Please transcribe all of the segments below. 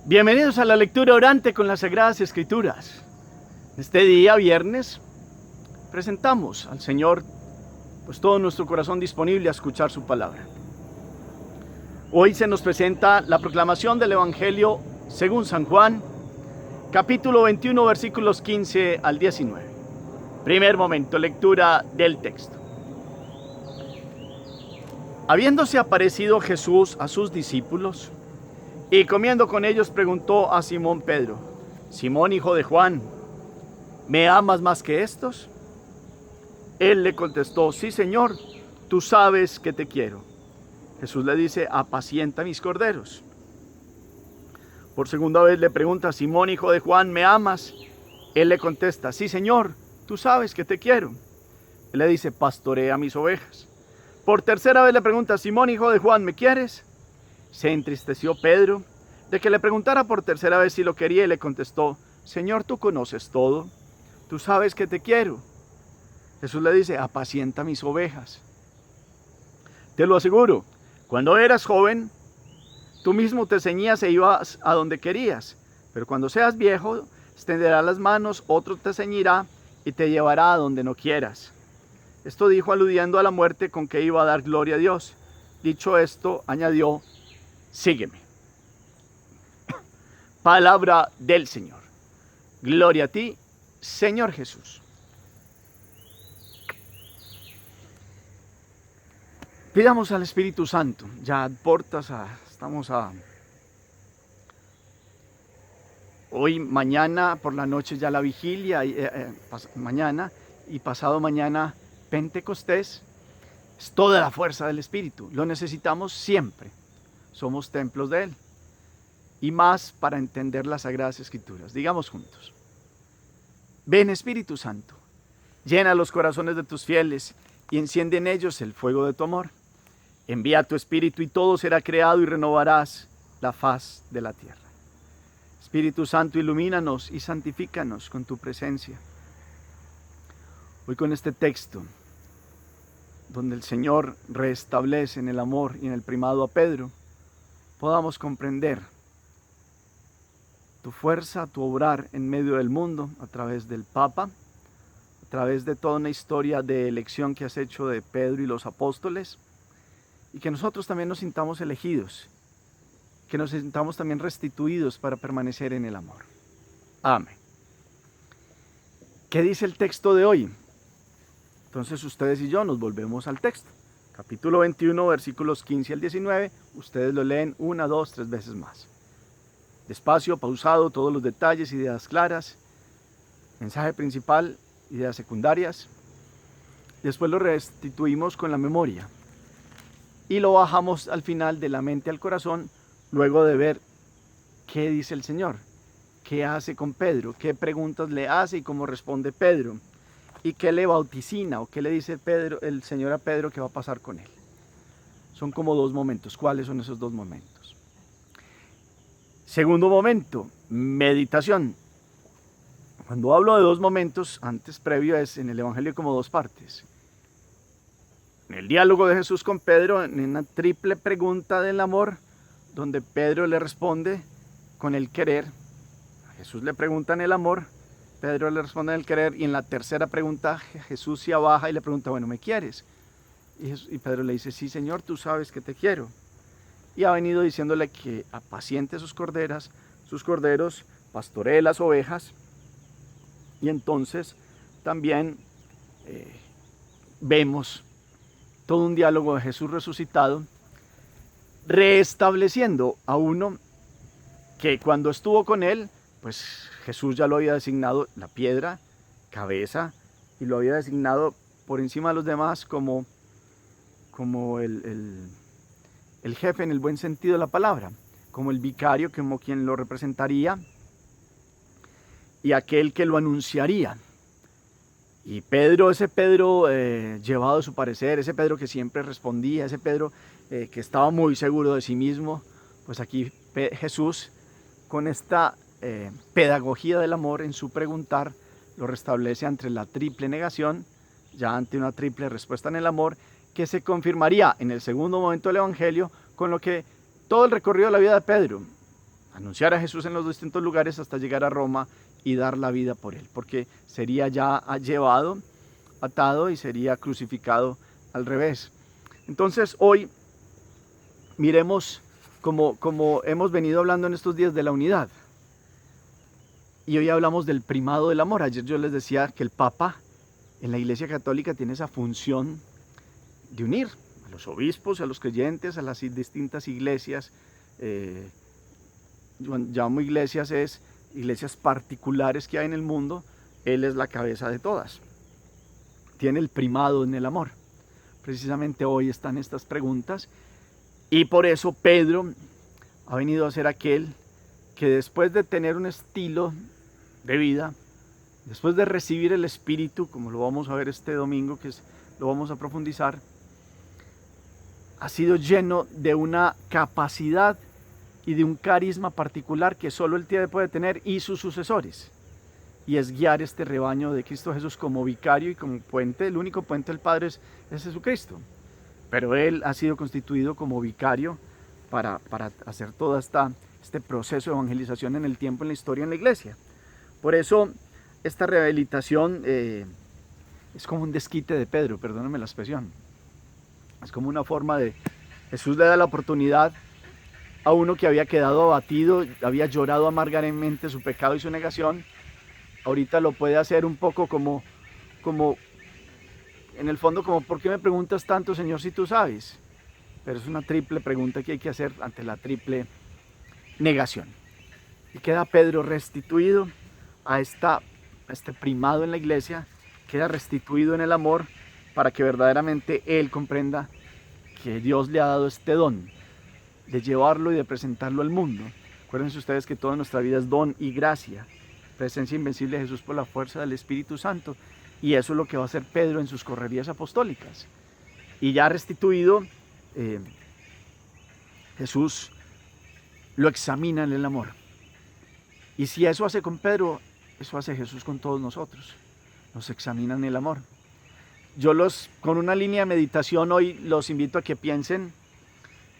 Bienvenidos a la lectura orante con las Sagradas Escrituras. Este día, viernes, presentamos al Señor pues todo nuestro corazón disponible a escuchar su palabra. Hoy se nos presenta la proclamación del Evangelio según San Juan, capítulo 21, versículos 15 al 19. Primer momento, lectura del texto. Habiéndose aparecido Jesús a sus discípulos y comiendo con ellos, preguntó a Simón Pedro: Simón, hijo de Juan, ¿me amas más que estos? Él le contestó: sí, Señor, tú sabes que te quiero. Jesús le dice: apacienta mis corderos. Por segunda vez le pregunta: Simón, hijo de Juan, ¿me amas? Él le contesta: sí, Señor, tú sabes que te quiero. Él le dice: pastorea mis ovejas. Por tercera vez le pregunta: Simón, hijo de Juan, ¿me quieres? Se entristeció Pedro de que le preguntara por tercera vez si lo quería y le contestó: Señor, tú conoces todo, tú sabes que te quiero. Jesús le dice: apacienta mis ovejas. Te lo aseguro, cuando eras joven, tú mismo te ceñías e ibas a donde querías, pero cuando seas viejo, extenderás las manos, otro te ceñirá y te llevará a donde no quieras. Esto dijo aludiendo a la muerte con que iba a dar gloria a Dios. Dicho esto, añadió: sígueme. Palabra del Señor. Gloria a ti, Señor Jesús. Pidamos al Espíritu Santo. Ya estamos hoy, mañana por la noche ya la vigilia, mañana y pasado mañana Pentecostés. Es toda la fuerza del Espíritu. Lo necesitamos siempre. Somos templos de Él. Y más para entender las Sagradas Escrituras. Digamos juntos: ven, Espíritu Santo, llena los corazones de tus fieles y enciende en ellos el fuego de tu amor. Envía tu Espíritu y todo será creado y renovarás la faz de la tierra. Espíritu Santo, ilumínanos y santifícanos con tu presencia. Hoy con este texto, donde el Señor restablece en el amor y en el primado a Pedro, podamos comprender tu fuerza, tu obrar en medio del mundo a través del Papa, a través de toda una historia de elección que has hecho de Pedro y los apóstoles, y que nosotros también nos sintamos elegidos, que nos sintamos también restituidos para permanecer en el amor. Amén. ¿Qué dice el texto de hoy? Entonces ustedes y yo nos volvemos al texto. Capítulo 21, versículos 15 al 19, ustedes lo leen 1, 2, 3 veces más. Despacio, pausado, todos los detalles, ideas claras, mensaje principal, ideas secundarias. Después lo restituimos con la memoria y lo bajamos al final de la mente al corazón, luego de ver qué dice el Señor, qué hace con Pedro, qué preguntas le hace y cómo responde Pedro, y qué le vauticina o qué le dice el Señor a Pedro que va a pasar con él. Son como dos momentos. ¿Cuáles son esos dos momentos? Segundo momento, meditación. Cuando hablo de dos momentos, antes previo es en el Evangelio como dos partes. En el diálogo de Jesús con Pedro, en una triple pregunta del amor, donde Pedro le responde con el querer. Jesús le pregunta en el amor, Pedro le responde en el querer, y en la tercera pregunta Jesús se abaja y le pregunta: bueno, ¿me quieres? Y Pedro le dice: sí, Señor, tú sabes que te quiero. Y ha venido diciéndole que apaciente sus corderos, pastoree las ovejas. Y entonces también vemos todo un diálogo de Jesús resucitado, reestableciendo a uno que cuando estuvo con él, pues Jesús ya lo había designado la piedra, cabeza, y lo había designado por encima de los demás como el jefe en el buen sentido de la palabra, como el vicario, como quien lo representaría y aquel que lo anunciaría. Y Pedro, ese Pedro llevado a su parecer, ese Pedro que siempre respondía, ese Pedro que estaba muy seguro de sí mismo, pues aquí Jesús, con esta pedagogía del amor en su preguntar, lo restablece ante la triple negación, ya ante una triple respuesta en el amor, que se confirmaría en el segundo momento del Evangelio con lo que todo el recorrido de la vida de Pedro, anunciar a Jesús en los distintos lugares hasta llegar a Roma y dar la vida por él, porque sería ya llevado, atado y sería crucificado al revés. Entonces hoy miremos como hemos venido hablando en estos días de la unidad. Y hoy hablamos del primado del amor. Ayer yo les decía que el Papa en la Iglesia Católica tiene esa función de unir a los obispos, a los creyentes, a las distintas iglesias. Yo llamo iglesias particulares que hay en el mundo. Él es la cabeza de todas. Tiene el primado en el amor. Precisamente hoy están estas preguntas. Y por eso Pedro ha venido a ser aquel que después de tener un estilo de vida, después de recibir el Espíritu, como lo vamos a ver este domingo, lo vamos a profundizar, ha sido lleno de una capacidad y de un carisma particular que solo él puede tener y sus sucesores. Y es guiar este rebaño de Cristo Jesús como vicario y como puente. El único puente del Padre es Jesucristo. Pero él ha sido constituido como vicario para hacer todo este proceso de evangelización en el tiempo, en la historia, en la iglesia. Por eso esta rehabilitación es como un desquite de Pedro, perdónenme la expresión. Es como una forma de... Jesús le da la oportunidad a uno que había quedado abatido, había llorado amargamente su pecado y su negación. Ahorita lo puede hacer un poco como en el fondo, como ¿por qué me preguntas tanto, Señor, si tú sabes? Pero es una triple pregunta que hay que hacer ante la triple negación. Y queda Pedro restituido a este primado en la iglesia, queda restituido en el amor para que verdaderamente él comprenda que Dios le ha dado este don de llevarlo y de presentarlo al mundo. Acuérdense ustedes que toda nuestra vida es don y gracia, presencia invencible de Jesús por la fuerza del Espíritu Santo, y eso es lo que va a hacer Pedro en sus correrías apostólicas. Y ya restituido, Jesús lo examina en el amor. Y si eso hace con Pedro, eso hace Jesús con todos nosotros. Nos examina en el amor. Yo con una línea de meditación hoy los invito a que piensen.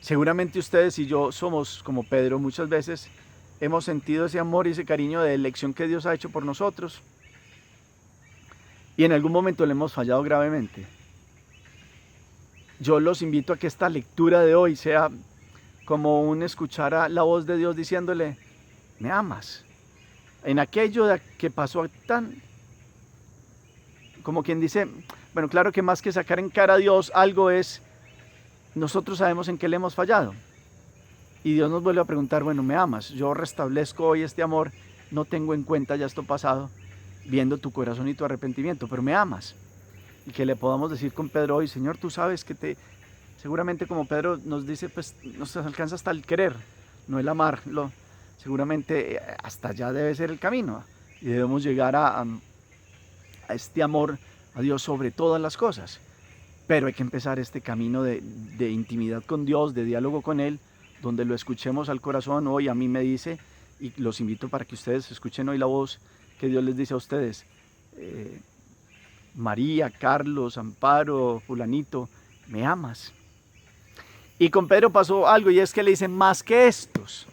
Seguramente ustedes y yo somos como Pedro muchas veces. Hemos sentido ese amor y ese cariño de elección que Dios ha hecho por nosotros. Y en algún momento le hemos fallado gravemente. Yo los invito a que esta lectura de hoy sea como un escuchar a la voz de Dios diciéndole, me amas. En aquello que pasó como quien dice, bueno, claro que más que sacar en cara a Dios, algo es, nosotros sabemos en qué le hemos fallado. Y Dios nos vuelve a preguntar, bueno, ¿me amas? Yo restablezco hoy este amor, no tengo en cuenta ya esto pasado, viendo tu corazón y tu arrepentimiento, pero me amas. Y que le podamos decir con Pedro hoy, Señor, tú sabes que seguramente como Pedro nos dice, pues nos alcanza hasta el querer, no el amarlo. Seguramente hasta allá debe ser el camino. Y debemos llegar a este amor a Dios sobre todas las cosas. Pero hay que empezar este camino de intimidad con Dios, de diálogo con Él, donde lo escuchemos al corazón. Hoy a mí me dice, y los invito para que ustedes escuchen hoy la voz que Dios les dice a ustedes. María, Carlos, Amparo, fulanito, ¿me amas? Y con Pedro pasó algo, y es que le dicen más que estos.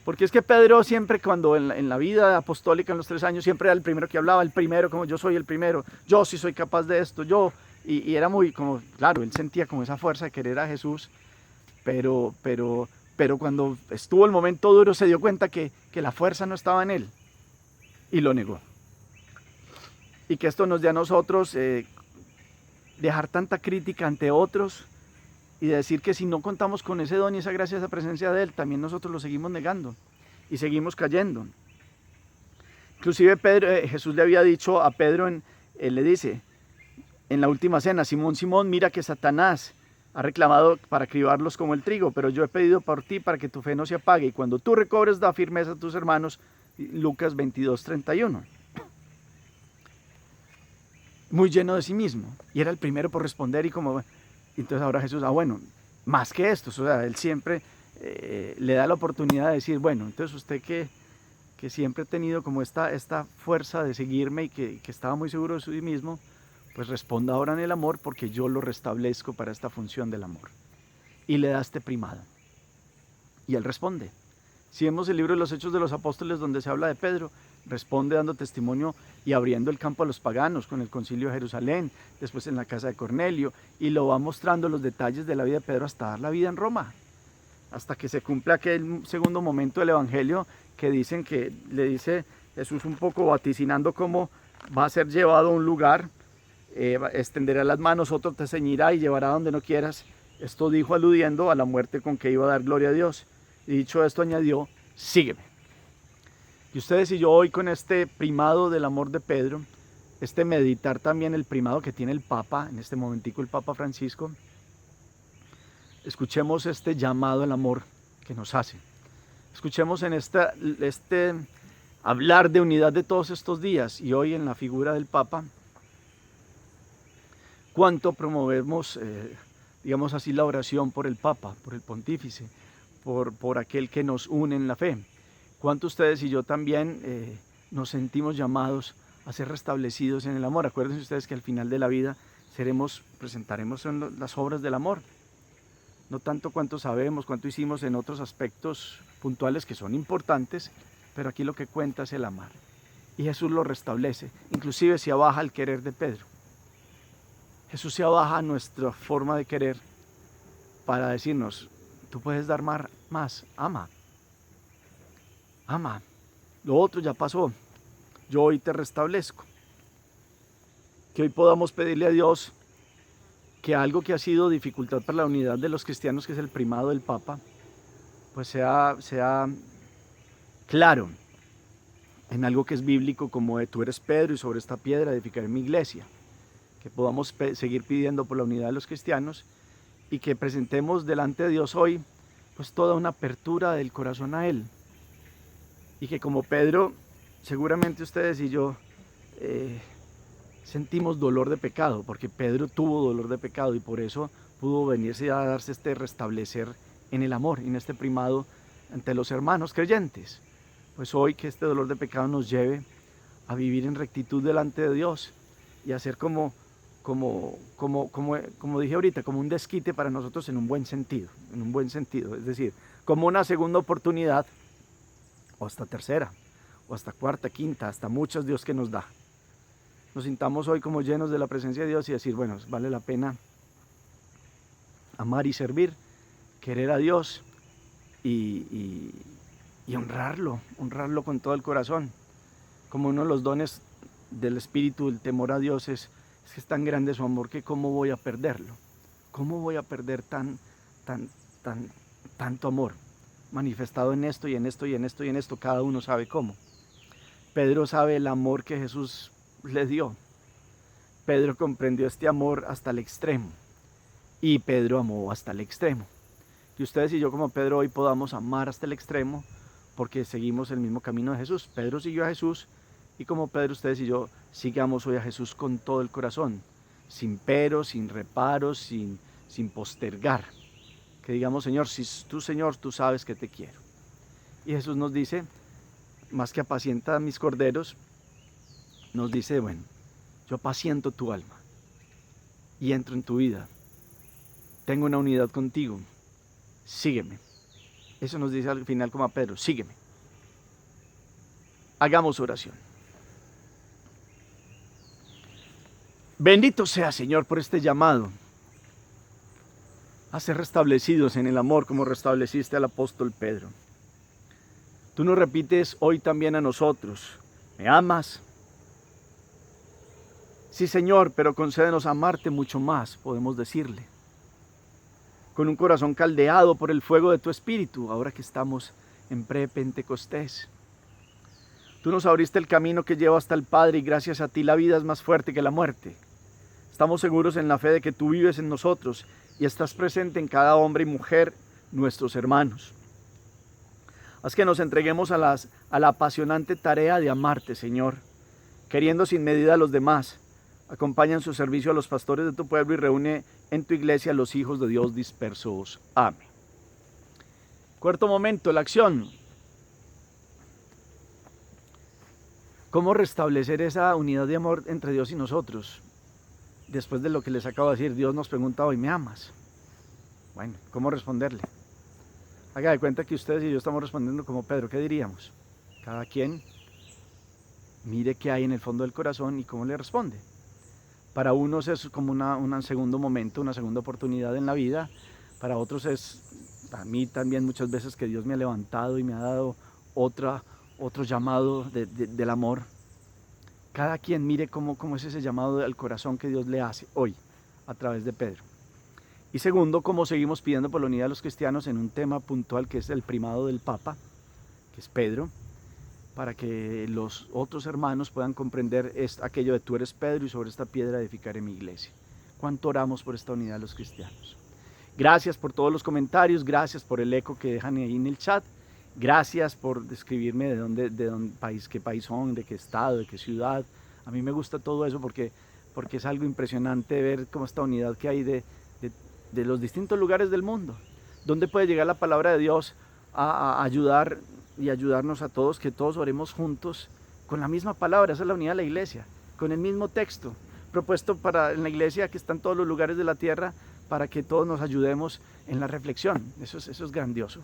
Porque es que Pedro siempre cuando en la vida apostólica en los 3 años siempre era el primero que hablaba, el primero, como yo soy el primero, yo sí soy capaz de esto, y era muy como, claro, él sentía como esa fuerza de querer a Jesús, pero cuando estuvo el momento duro se dio cuenta que la fuerza no estaba en él, y lo negó. Y que esto nos dé a nosotros dejar tanta crítica ante otros, y decir que si no contamos con ese don y esa gracia, esa presencia de Él, también nosotros lo seguimos negando y seguimos cayendo. Inclusive Jesús le había dicho a Pedro, él le dice en la última cena, Simón, Simón, mira que Satanás ha reclamado para cribarlos como el trigo, pero yo he pedido por ti para que tu fe no se apague, y cuando tú recobres da firmeza a tus hermanos. Lucas 22:31. Muy lleno de sí mismo, y era el primero por responder, y como... Entonces ahora Jesús, bueno, más que esto, o sea, Él siempre le da la oportunidad de decir, bueno, entonces usted que siempre ha tenido como esta fuerza de seguirme y que estaba muy seguro de sí mismo, pues responda ahora en el amor, porque yo lo restablezco para esta función del amor. Y le da este primado. Y Él responde, Si vemos el libro de los Hechos de los Apóstoles donde se habla de Pedro, responde dando testimonio y abriendo el campo a los paganos con el concilio de Jerusalén, después en la casa de Cornelio, y lo va mostrando los detalles de la vida de Pedro hasta dar la vida en Roma, hasta que se cumple aquel segundo momento del Evangelio que dicen que le dice Jesús un poco vaticinando cómo va a ser llevado a un lugar, extenderá las manos, otro te ceñirá y llevará donde no quieras. Esto dijo aludiendo a la muerte con que iba a dar gloria a Dios. Y dicho esto añadió, sígueme. Y ustedes y yo hoy con este primado del amor de Pedro, meditar también el primado que tiene el Papa, en este momentico el Papa Francisco, escuchemos este llamado al amor que nos hace. Escuchemos en este hablar de unidad de todos estos días y hoy en la figura del Papa, cuánto promovemos, digamos así, la oración por el Papa, por el Pontífice, por aquel que nos une en la fe. Cuánto ustedes y yo también nos sentimos llamados a ser restablecidos en el amor. Acuérdense ustedes que al final de la vida presentaremos las obras del amor. No tanto cuánto sabemos, cuánto hicimos en otros aspectos puntuales que son importantes, pero aquí lo que cuenta es el amar. Y Jesús lo restablece, inclusive se abaja el querer de Pedro. Jesús se abaja nuestra forma de querer para decirnos, tú puedes dar más, ama. Ama, lo otro ya pasó, yo hoy te restablezco. Que hoy podamos pedirle a Dios que algo que ha sido dificultad para la unidad de los cristianos, que es el primado del Papa, pues sea claro en algo que es bíblico, como de tú eres Pedro y sobre esta piedra edificaré mi iglesia. Que podamos seguir pidiendo por la unidad de los cristianos y que presentemos delante de Dios hoy pues toda una apertura del corazón a Él. Y que como Pedro, seguramente ustedes y yo sentimos dolor de pecado, porque Pedro tuvo dolor de pecado y por eso pudo venirse a darse este restablecer en el amor, en este primado ante los hermanos creyentes. Pues hoy que este dolor de pecado nos lleve a vivir en rectitud delante de Dios y a ser como dije ahorita, como un desquite para nosotros en un buen sentido, es decir, como una segunda oportunidad, o hasta tercera, o hasta cuarta, quinta, hasta muchas Dios que nos da. Nos sintamos hoy como llenos de la presencia de Dios y decir, bueno, vale la pena amar y servir, querer a Dios y honrarlo con todo el corazón. Como uno de los dones del Espíritu, el temor a Dios es que es tan grande su amor que cómo voy a perderlo. ¿Cómo voy a perder tanto amor? Manifestado en esto y en esto y en esto y en esto, cada uno sabe cómo. Pedro sabe el amor que Jesús le dio. Pedro comprendió este amor hasta el extremo y Pedro amó hasta el extremo. Que ustedes y yo como Pedro hoy podamos amar hasta el extremo porque seguimos el mismo camino de Jesús. Pedro siguió a Jesús y como Pedro ustedes y yo sigamos hoy a Jesús con todo el corazón, sin peros, sin reparos, sin postergar. Que digamos, Señor, si tú, Señor, tú sabes que te quiero. Y Jesús nos dice, más que apacienta a mis corderos, nos dice, bueno, yo apaciento tu alma y entro en tu vida. Tengo una unidad contigo. Sígueme. Eso nos dice al final como a Pedro, sígueme. Hagamos oración. Bendito sea, Señor, por este llamado a ser restablecidos en el amor como restableciste al apóstol Pedro. Tú nos repites hoy también a nosotros, ¿me amas? Sí, Señor, pero concédenos amarte mucho más, podemos decirle. Con un corazón caldeado por el fuego de tu Espíritu, ahora que estamos en pre-Pentecostés. Tú nos abriste el camino que lleva hasta el Padre y gracias a ti la vida es más fuerte que la muerte. Estamos seguros en la fe de que tú vives en nosotros y estás presente en cada hombre y mujer, nuestros hermanos. Haz que nos entreguemos a la apasionante tarea de amarte, Señor, queriendo sin medida a los demás. Acompaña en su servicio a los pastores de tu pueblo y reúne en tu iglesia a los hijos de Dios dispersos. Amén. Cuarto momento, la acción. ¿Cómo restablecer esa unidad de amor entre Dios y nosotros? Después de lo que les acabo de decir, Dios nos pregunta hoy, ¿me amas? Bueno, ¿cómo responderle? Haga de cuenta que ustedes y yo estamos respondiendo como Pedro. ¿Qué diríamos? Cada quien mire qué hay en el fondo del corazón y cómo le responde. Para unos es como un segundo momento, una segunda oportunidad en la vida. Para otros es, a mí también muchas veces que Dios me ha levantado y me ha dado otro llamado del amor. Cada quien mire cómo es ese llamado del corazón que Dios le hace hoy a través de Pedro. Y segundo, cómo seguimos pidiendo por la unidad de los cristianos en un tema puntual que es el primado del Papa, que es Pedro, para que los otros hermanos puedan comprender aquello de tú eres Pedro y sobre esta piedra edificaré mi iglesia. ¿Cuánto oramos por esta unidad de los cristianos? Gracias por todos los comentarios, gracias por el eco que dejan ahí en el chat, gracias por describirme de dónde país, qué país son, de qué estado, de qué ciudad. A mí me gusta todo eso porque es algo impresionante ver cómo esta unidad que hay de los distintos lugares del mundo. ¿Dónde puede llegar la palabra de Dios a ayudar y ayudarnos a todos, que todos oremos juntos con la misma palabra? Esa es la unidad de la iglesia, con el mismo texto propuesto en la iglesia que está en todos los lugares de la tierra, para que todos nos ayudemos en la reflexión. Eso es grandioso.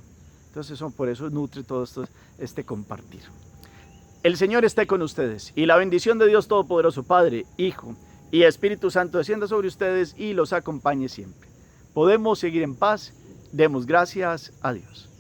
Entonces por eso nutre todo este compartir. El Señor esté con ustedes y la bendición de Dios Todopoderoso, Padre, Hijo y Espíritu Santo descienda sobre ustedes y los acompañe siempre. Podemos seguir en paz. Demos gracias a Dios.